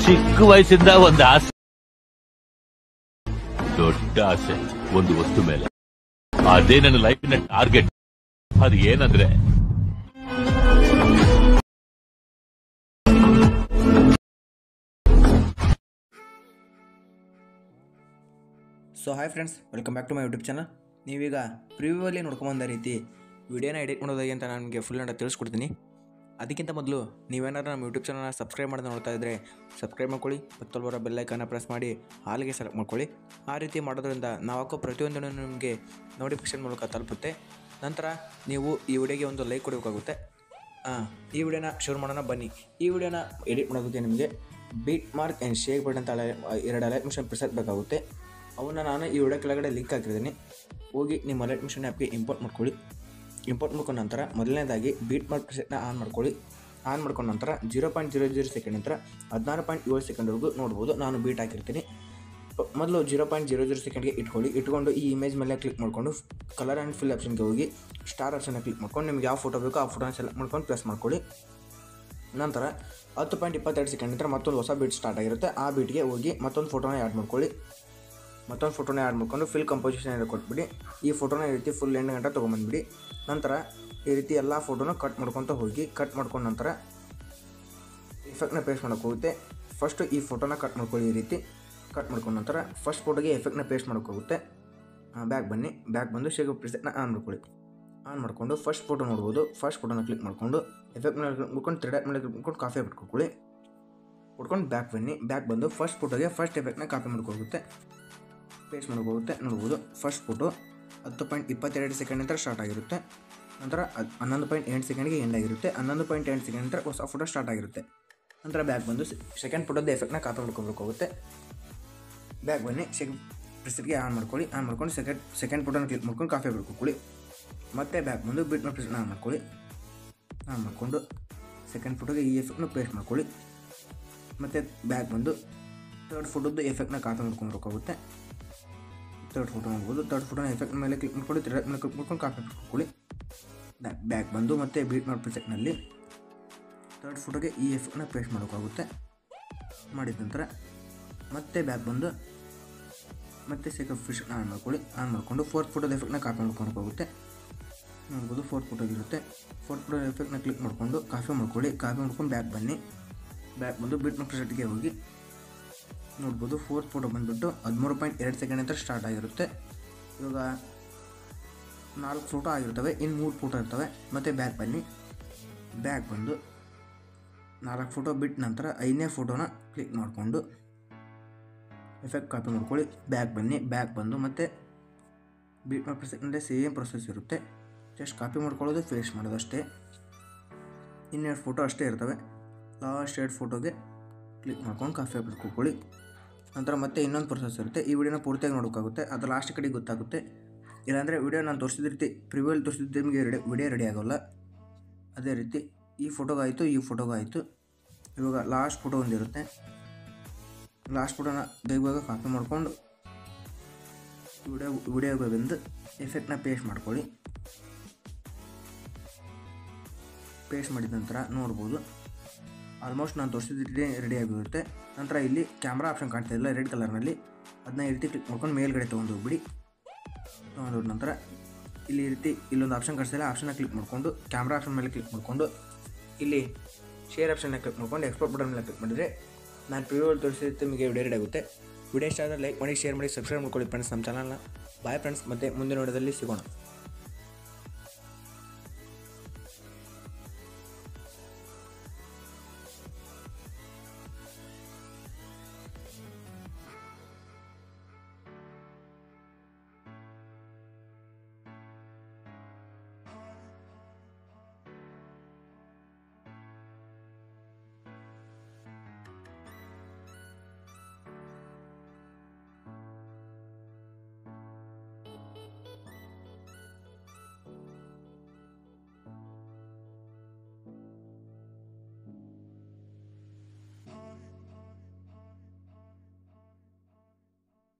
ಚಿಕ್ಕ ವಯಸ್ಸಿಂದ ಒಂದು ಆಸೆ, ದೊಡ್ಡ ಆಸೆ ಒಂದು ವಸ್ತು ಮೇಲೆ. ಅದೇ ನನ್ನ ಲೈಫಿನ ಟಾರ್ಗೆಟ್. ಅದು ಏನಂದ್ರೆ so hi friends, welcome back to my YouTube channel. ನೀವೀಗ ಪ್ರಿವ್ಯೂವಲ್ಲಿ ನೋಡ್ಕೊಂಬಂದ ರೀತಿ ವಿಡಿಯೋನ ಎಡಿಟ್ ಮಾಡೋದಾಗಿ ಅಂತ ನಾನು ನಿಮಗೆ ಫುಲ್ ತಿಳಿಸ್ಕೊಡ್ತೀನಿ. ಅದಕ್ಕಿಂತ ಮೊದಲು ನೀವೇನಾದ್ರೂ ನಮ್ಮ ಯೂಟ್ಯೂಬ್ ಚಾನಲ್ನ ಸಬ್ಸ್ಕ್ರೈಬ್ ಮಾಡೋದು ನೋಡ್ತಾ ಇದ್ದರೆ ಸಬ್ಸ್ಕ್ರೈಬ್ ಮಾಡ್ಕೊಳ್ಳಿ, ಪಕ್ಕದಲ್ಲಿ ಬರೋ ಬೆಲ್ಲೈಕನ್ನ ಪ್ರೆಸ್ ಮಾಡಿ ಹಾಲಿಗೆ ಸೆಲೆಕ್ಟ್ ಮಾಡ್ಕೊಳ್ಳಿ. ಆ ರೀತಿ ಮಾಡೋದ್ರಿಂದ ನಾವು ಹಾಕೋ ಪ್ರತಿಯೊಂದನ್ನು ನಿಮಗೆ ನೋಟಿಫಿಕೇಷನ್ ಮೂಲಕ ತಲುಪುತ್ತೆ. ನಂತರ ನೀವು ಈ ವಿಡಿಯೋಗೆ ಒಂದು ಲೈಕ್ ಕೊಡಬೇಕಾಗುತ್ತೆ. ಈ ವಿಡಿಯೋನ ಶುರು ಮಾಡೋಣ ಬನ್ನಿ. ಈ ವಿಡಿಯೋನ ಎಡಿಟ್ ಮಾಡೋದಕ್ಕೆ ನಿಮಗೆ beat mark and shake button ಅಂತ 2 ಅಲರ್ಟ್ ಮಿಷನ್ ಪ್ರಿಸೆಟ್ ಬೇಕಾಗುತ್ತೆ. ಅವನ್ನ ನಾನು ಈ ವಿಡಿಯೋ ಕೆಳಗಡೆ ಲಿಂಕ್ ಹಾಕಿದ್ದೀನಿ. ಹೋಗಿ ನಿಮ್ಮ ಅಲರ್ಟ್ ಮಿಷನ್ ಆ್ಯಪ್ಗೆ ಇಂಪೋರ್ಟ್ ಮಾಡ್ಕೊಳ್ಳಿ. ಇಂಪೋರ್ಟ್ ಮಾಡ್ಕೊಂಡ ನಂತರ ಮೊದಲನೇದಾಗಿ ಬೀಟ್ ಮಾರ್ಕ್ ಪ್ರಿಸೆಟ್ನ ಆನ್ ಮಾಡ್ಕೊಳ್ಳಿ. ಆನ್ ಮಾಡ್ಕೊಂಡ ನಂತರ 0.00 ಸೆಕೆಂಡ್ ನಂತರ 16.7 ಸೆಕೆಂಡ್ವರೆಗೂ ನೋಡ್ಬೋದು. ನಾನು ಬೀಟ್ ಹಾಕಿರ್ತೀನಿ. ಮೊದಲು 0.00 ಸೆಕೆಂಡ್ಗೆ ಇಟ್ಕೊಂಡು ಈ ಇಮೇಜ್ ಮೇಲೆ ಕ್ಲಿಕ್ ಮಾಡಿಕೊಂಡು ಕಲರ್ ಆ್ಯಂಡ್ ಫಿಲ್ ಆಪ್ಷನ್ಗೆ ಹೋಗಿ ಸ್ಟಾರ್ ಆಪ್ಷನ್ನ ಕ್ಲಿಕ್ ಮಾಡ್ಕೊಂಡು ನಿಮ್ಗೆ ಯಾವ ಫೋಟೋ ಬೇಕೋ ಆ ಫೋಟೋನ ಸೆಲೆಕ್ಟ್ ಮಾಡ್ಕೊಂಡು ಪ್ರೆಸ್ ಮಾಡ್ಕೊಳ್ಳಿ. ನಂತರ 10.22 ಸೆಕೆಂಡ್ ನಂತರ ಮತ್ತೊಂದು ಹೊಸ ಬೀಟ್ ಸ್ಟಾರ್ಟ್ ಆಗಿರುತ್ತೆ. ಆ ಬೀಟ್ಗೆ ಹೋಗಿ ಮತ್ತೊಂದು ಫೋಟೋನ ಆ್ಯಡ್ ಮಾಡ್ಕೊಳ್ಳಿ. ಮತ್ತೊಂದು ಫೋಟೋನ ಆ್ಯಡ್ ಮಾಡ್ಕೊಂಡು ಫಿಲ್ ಕಂಪೋಸಿಷನ್ ಎಲ್ಲ ಕೊಟ್ಬಿಡಿ. ಈ ಫೋಟೋನ ಈ ರೀತಿ ಫುಲ್ ಎಂಡ್ ಗಂಟೆ ತೊಗೊಂಬಂದ್ಬಿಡಿ. ನಂತರ ಈ ರೀತಿ ಎಲ್ಲ ಫೋಟೋನ ಕಟ್ ಮಾಡ್ಕೊತ ಹೋಗಿ ಕಟ್ ನಂತರ ಎಫೆಕ್ಟ್ನ ಪೇಸ್ಟ್ ಮಾಡೋಕೆ ಹೋಗುತ್ತೆ. ಫಸ್ಟು ಈ ಫೋಟೋನ ಕಟ್ ಮಾಡ್ಕೊಳ್ಳಿ. ಈ ರೀತಿ ಕಟ್ ಮಾಡ್ಕೊಂಡ ನಂತರ ಫಸ್ಟ್ ಫೋಟೋಗೆ ಎಫೆಕ್ಟ್ನ ಪೇಸ್ಟ್ ಮಾಡೋಕೆ ಹೋಗುತ್ತೆ. ಬ್ಯಾಕ್ ಬನ್ನಿ. ಬ್ಯಾಕ್ ಬಂದು ಶೇಕ್ ಪ್ರಿಸೆಟ್ನ ಆನ್ ಮಾಡ್ಕೊಳ್ಳಿ. ಆನ್ ಮಾಡಿಕೊಂಡು ಫಸ್ಟ್ ಫೋಟೋ ನೋಡ್ಬೋದು. ಫಸ್ಟ್ ಫೋಟೋನ ಕ್ಲಿಕ್ ಮಾಡಿಕೊಂಡು ಎಫೆಕ್ಟ್ ಮೇಲೆ ಕ್ಲಿಕ್ ಮಾಡ್ಕೊಂಡು 3 ಡಾಟ್ ಮೇಲೆ ಕ್ಲಿಕ್ ಮಾಡ್ಕೊಂಡು ಕಾಫಿ ಬಿಟ್ಕೊಳ್ಳಿ. ಕೊಡ್ಕೊಂಡು ಬ್ಯಾಕ್ ಬನ್ನಿ. ಬ್ಯಾಕ್ ಬಂದು ಫಸ್ಟ್ ಫೋಟೋಗೆ ಫಸ್ಟ್ ಎಫೆಕ್ಟ್ನ ಕಾಪಿ ಮಾಡ್ಕೋಗುತ್ತೆ, ಪೇಸ್ಟ್ ಮಾಡೋಕ್ಕೋಗುತ್ತೆ. ನೋಡ್ಬೋದು ಫಸ್ಟ್ ಫೋಟೋ 10.22 ಸೆಕೆಂಡ್ ನಂತರ ಸ್ಟಾರ್ಟ್ ಆಗಿರುತ್ತೆ. ನಂತರ 11.8 ಸೆಕೆಂಡ್ಗೆ ಎಂಡ್ ಆಗಿರುತ್ತೆ. 11.8 ಸೆಕೆಂಡ್ ನಂತರ ಹೊಸ ಫೋಟೋ ಸ್ಟಾರ್ಟ್ ಆಗಿರುತ್ತೆ. ನಂತರ ಬ್ಯಾಕ್ ಬಂದು ಸೆಕೆಂಡ್ ಫೋಟೋದ ಎಫೆಕ್ಟ್ನ ಕಾಪಿ ಮಾಡ್ಕೋಬೇಕಾಗುತ್ತೆ. ಬ್ಯಾಕ್ ಬನ್ನಿ. ಪ್ರಿಸೆಟ್ಗೆ ಆನ್ ಮಾಡ್ಕೊಳ್ಳಿ. ಆನ್ ಮಾಡ್ಕೊಂಡು ಸೆಕೆಂಡ್ ಫೋಟೋನ ಕ್ಲಿಕ್ ಮಾಡ್ಕೊಂಡು ಕಾಫಿ ಬಿಟ್ಕೊಳ್ಳಿ. ಮತ್ತೆ ಬ್ಯಾಕ್ ಬಂದು ಬಿಟ್ ಮಾಡಿ ಪ್ರಿಸೆಟ್ನ ಆನ್ ಮಾಡ್ಕೊಳ್ಳಿ. ಆನ್ ಮಾಡಿಕೊಂಡು ಸೆಕೆಂಡ್ ಫೋಟೋಗೆ ಈ ಎಫೆಕ್ಟ್ನ ಪೇಸ್ಟ್ ಮಾಡ್ಕೊಳ್ಳಿ. ಮತ್ತು ಬ್ಯಾಕ್ ಬಂದು ಥರ್ಡ್ ಫೋಟೋದು ಎಫೆಕ್ಟ್ನ ಕಾಪಿ ಮಾಡ್ಕೊಬೇಕಾಗುತ್ತೆ. ಥರ್ಡ್ ಫೋಟೋ ನೋಡ್ಬೋದು. ಥರ್ಡ್ ಫೋಟೋನ ಎಫೆಕ್ಟ್ ಮೇಲೆ ಕ್ಲಿಕ್ ಮಾಡ್ಕೊಳ್ಳಿ. 3 ಡಾಟ್ ಮೇಲೆ ಕ್ಲಿಕ್ ಮಾಡ್ಕೊಂಡು ಕಾಪಿ ಮಾಡ್ಕೊಳ್ಳಿ. ಬ್ಯಾಕ್ ಬಂದು ಮತ್ತೆ ಬೀಟ್ ಮಾಡಿ ಪ್ರಿಸೆಟ್ನಲ್ಲಿ ಥರ್ಡ್ ಫೋಟೋಗೆ ಈ ಎಫೆಕ್ಟ್ನ ಪೇಸ್ಟ್ ಮಾಡೋಕ್ಕಾಗುತ್ತೆ. ಮಾಡಿದ ನಂತರ ಮತ್ತೆ ಬ್ಯಾಕ್ ಬಂದು ಮತ್ತೆ ಸೆಕೆಂಡ್ ಫಿಶನ್ನ ಆನ್ ಮಾಡ್ಕೊಳ್ಳಿ. ಆನ್ ಮಾಡಿಕೊಂಡು ಫೋರ್ತ್ ಫೋಟೋದ ಎಫೆಕ್ಟ್ನ ಕಾಪಿ ಮಾಡ್ಕೊಬೇಕಾಗುತ್ತೆ. ನೋಡ್ಬೋದು ಫೋರ್ತ್ ಫೋಟೋಗಿರುತ್ತೆ. ಫೋರ್ತ್ ಫೋಟೋ ಎಫೆಕ್ಟ್ನ ಕ್ಲಿಕ್ ಮಾಡಿಕೊಂಡು ಕಾಪಿ ಮಾಡ್ಕೊಳ್ಳಿ. ಕಾಪಿ ಮಾಡ್ಕೊಂಡು ಬ್ಯಾಕ್ ಬನ್ನಿ. ಬ್ಯಾಕ್ ಬಂದು ಬೀಟ್ ಮಾಡಿ ಪ್ರಿಸೆಟ್ಗೆ ಹೋಗಿ ನೋಡ್ಬೋದು ಫೋರ್ತ್ ಫೋಟೋ ಬಂದುಬಿಟ್ಟು 13.2 ಸೆಕೆಂಡ್ ನಂತರ ಸ್ಟಾರ್ಟ್ ಆಗಿರುತ್ತೆ. ಇವಾಗ 4 ಫೋಟೋ ಆಗಿರ್ತವೆ, ಇನ್ನು 3 ಫೋಟೋ ಇರ್ತವೆ. ಮತ್ತು ಬ್ಯಾಕ್ ಬನ್ನಿ. ಬ್ಯಾಕ್ ಬಂದು 4 ಫೋಟೋ ಬಿಟ್ಟು ನಂತರ 5ನೇ ಫೋಟೋನ ಕ್ಲಿಕ್ ಮಾಡಿಕೊಂಡು ಎಫೆಕ್ಟ್ ಕಾಪಿ ಮಾಡ್ಕೊಳ್ಳಿ. ಬ್ಯಾಕ್ ಬನ್ನಿ. ಬ್ಯಾಕ್ ಬಂದು ಮತ್ತು ಬೀಟ್ ಮಾಡಿ ಪ್ರಿಸೆಟ್ನಲ್ಲಿ ಸೇಮ್ ಪ್ರೊಸೆಸ್ ಇರುತ್ತೆ. ಜಸ್ಟ್ ಕಾಪಿ ಮಾಡ್ಕೊಳ್ಳೋದು, ಪೇಸ್ಟ್ ಮಾಡೋದು ಅಷ್ಟೇ. ಇನ್ನೆರಡು ಫೋಟೋ ಅಷ್ಟೇ ಇರ್ತವೆ. ಲಾಸ್ಟ್ 2 ಫೋಟೋಗೆ ಕ್ಲಿಕ್ ಮಾಡ್ಕೊಂಡು ಕಾಫಿ ಬಿಟ್ಕೊಳ್ಳಿ. ನಂತರ ಮತ್ತೆ ಇನ್ನೊಂದು ಪ್ರೊಸೆಸ್ ಇರುತ್ತೆ. ಈ ವಿಡಿಯೋನ ಪೂರ್ತಿಯಾಗಿ ನೋಡೋಕ್ಕಾಗುತ್ತೆ, ಅದು ಲಾಸ್ಟ್ ಕಡೆಗೆ ಗೊತ್ತಾಗುತ್ತೆ. ಇಲ್ಲಾಂದರೆ ವಿಡಿಯೋ ನಾನು ತೋರಿಸಿದ ರೀತಿ ಪ್ರಿವ್ಯೂಲ್ಲಿ ತೋರಿಸಿದ ನಿಮಗೆ ವಿಡಿಯೋ ರೆಡಿ ಆಗೋಲ್ಲ. ಅದೇ ರೀತಿ ಈ ಫೋಟೋಗಾಯಿತು, ಈ ಫೋಟೋಗಾಯಿತು. ಇವಾಗ ಲಾಸ್ಟ್ ಫೋಟೋ ಒಂದಿರುತ್ತೆ. ಲಾಸ್ಟ್ ಫೋಟೋನ ಬೇಗ ಕಾಪಿ ಮಾಡ್ಕೊಂಡು ವಿಡಿಯೋಗೆ ಬಂದು ಎಫೆಕ್ಟ್ನ ಪೇಸ್ಟ್ ಮಾಡ್ಕೊಳ್ಳಿ. ಪೇಸ್ಟ್ ಮಾಡಿದ ನಂತರ ನೋಡ್ಬೋದು ಆಲ್ಮೋಸ್ಟ್ ನಾನು ತೋರಿಸಿದ್ರೆ ರೆಡಿ ಆಗಿರುತ್ತೆ. ನಂತರ ಇಲ್ಲಿ ಕ್ಯಾಮ್ರಾ ಆಪ್ಷನ್ ಕಾಣ್ತಾ ಇಲ್ಲ ರೆಡ್ ಕಲರ್ನಲ್ಲಿ, ಅದನ್ನ ಈ ರೀತಿ ಕ್ಲಿಕ್ ಮಾಡ್ಕೊಂಡು ಮೇಲ್ಗಡೆ ತೊಗೊಂಡೋಗ್ಬಿಡಿ. ತೊಗೊಂಡೋದ ನಂತರ ಇಲ್ಲಿ ಈ ರೀತಿ ಇಲ್ಲೊಂದು ಆಪ್ಷನ್ ಕಾಣಿಸ್ತಿಲ್ಲ, ಆಪ್ಷನ್ನ ಕ್ಲಿಕ್ ಮಾಡಿಕೊಂಡು ಕ್ಯಾಮ್ರಾ ಆಪ್ಷನ್ ಮೇಲೆ ಕ್ಲಿಕ್ ಮಾಡಿಕೊಂಡು ಇಲ್ಲಿ ಶೇರ್ ಆಪ್ಷನ್ನ ಕ್ಲಿಕ್ ಮಾಡ್ಕೊಂಡು ಎಕ್ಸ್ಪೋರ್ಟ್ ಬಟನ್ ಮೇಲೆ ಕ್ಲಿಕ್ ಮಾಡಿದರೆ ನಾನು ಪ್ರಿವ್ಯೂಲ್ಲಿ ತೋರಿಸಿದ ನಿಮಗೆ ವಿಡಿಯೋ ರೆಡಿ ಆಗುತ್ತೆ. ವಿಡಿಯೋ ಇಷ್ಟ ಆದರೆ ಲೈಕ್ ಮಾಡಿ, ಶೇರ್ ಮಾಡಿ, ಸಬ್ಸ್ಕ್ರೈಬ್ ಮಾಡ್ಕೊಳ್ಳಿ ಫ್ರೆಂಡ್ಸ್ ನಮ್ಮ ಚಾನಲ್ನ. ಬಾಯ್ ಫ್ರೆಂಡ್ಸ್, ಮತ್ತು ಮುಂದಿನ ವಿಡಿಯೋದಲ್ಲಿ ಸಿಗೋಣ.